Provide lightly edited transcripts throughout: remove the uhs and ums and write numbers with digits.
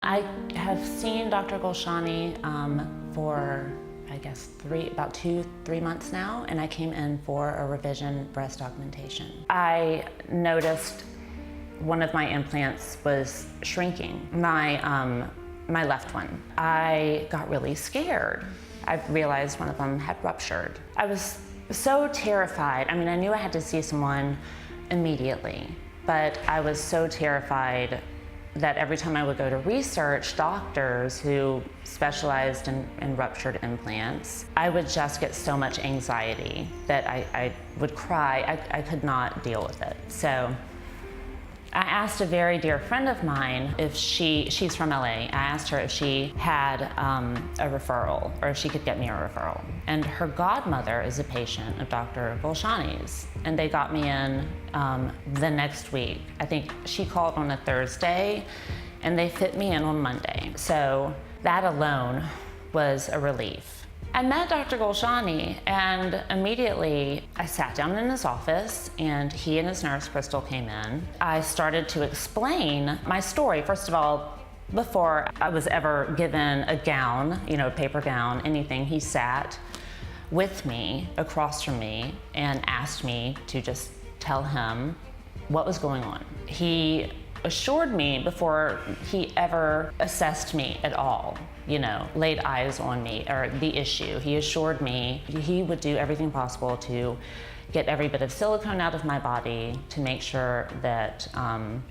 I have seen Dr. Golshani for, I guess, about 2-3 months now, and I came in for a revision breast augmentation. I noticed one of my implants was shrinking, my left one. I got really scared. I realized one of them had ruptured. I was so terrified. I mean, I knew I had to see someone immediately, but I was so terrified that every time I would go to research doctors who specialized in ruptured implants, I would just get so much anxiety that I would cry. I could not deal with it. So I asked a very dear friend of mine if she's from LA, I asked her if she had a referral or if she could get me a referral. And her godmother is a patient of Dr. Golshani's, and they got me in the next week. I think she called on a Thursday and they fit me in on Monday. So that alone was a relief. I met Dr. Golshani, and immediately I sat down in his office, and he and his nurse, Crystal, came in. I started to explain my story. First of all, before I was ever given a gown, a paper gown, anything, he sat with me across from me and asked me to just tell him what was going on. He assured me before he ever assessed me at all, laid eyes on me or the issue. He assured me he would do everything possible to get every bit of silicone out of my body, to make sure that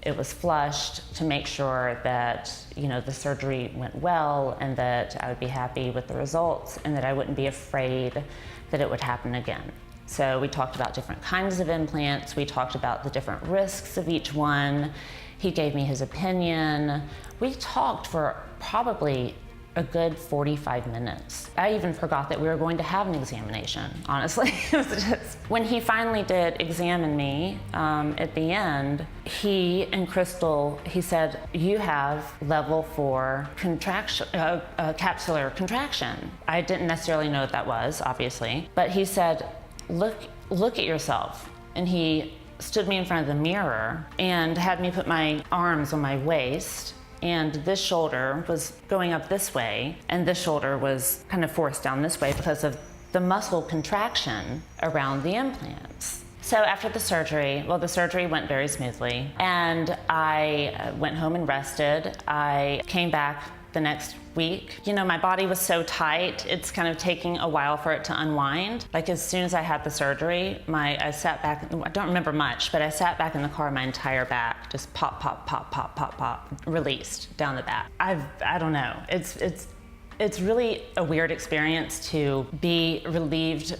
it was flushed, to make sure that the surgery went well and that I would be happy with the results and that I wouldn't be afraid that it would happen again. So we talked about different kinds of implants. We talked about the different risks of each one. He gave me his opinion. We talked for probably a good 45 minutes. I even forgot that we were going to have an examination, honestly. It was just, when he finally did examine me at the end, he and Crystal, he said, "You have level 4 contraction, capsular contraction." I didn't necessarily know what that was, obviously, but he said, look at yourself. And he stood me in front of the mirror and had me put my arms on my waist, and this shoulder was going up this way and this shoulder was kind of forced down this way because of the muscle contraction around the implants. So after the surgery, the surgery went very smoothly, and I went home and rested. I came back the next week. My body was so tight, it's kind of taking a while for it to unwind. Like, as soon as I had the surgery, I sat back, I don't remember much, but I sat back in the car, my entire back just pop, pop, pop, pop, pop, pop, released down the back. I don't know, it's really a weird experience to be relieved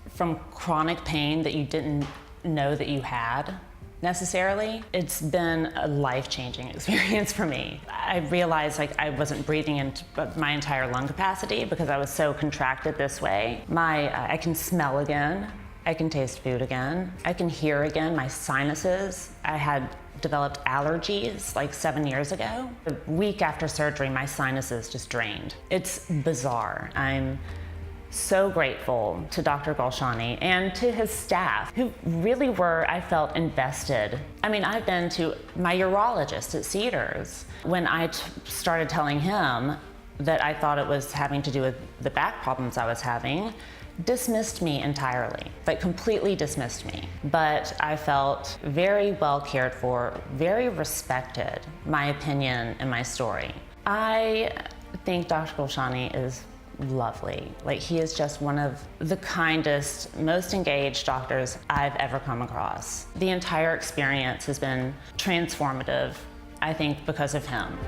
from chronic pain that you didn't know that you had necessarily. It's been a life-changing experience for me. I realized I wasn't breathing into my entire lung capacity because I was so contracted this way. I can smell again. I can taste food again. I can hear again. My sinuses, I had developed allergies like 7 years ago. A week after surgery, my sinuses just drained. It's bizarre. I'm so grateful to Dr. Golshani and to his staff, who really were, I felt, invested. I mean, I've been to my urologist at Cedars. When I started telling him that I thought it was having to do with the back problems I was having, dismissed me entirely, completely dismissed me. But I felt very well cared for, very respected, my opinion and my story. I think Dr. Golshani is lovely. He is just one of the kindest, most engaged doctors I've ever come across. The entire experience has been transformative, I think, because of him.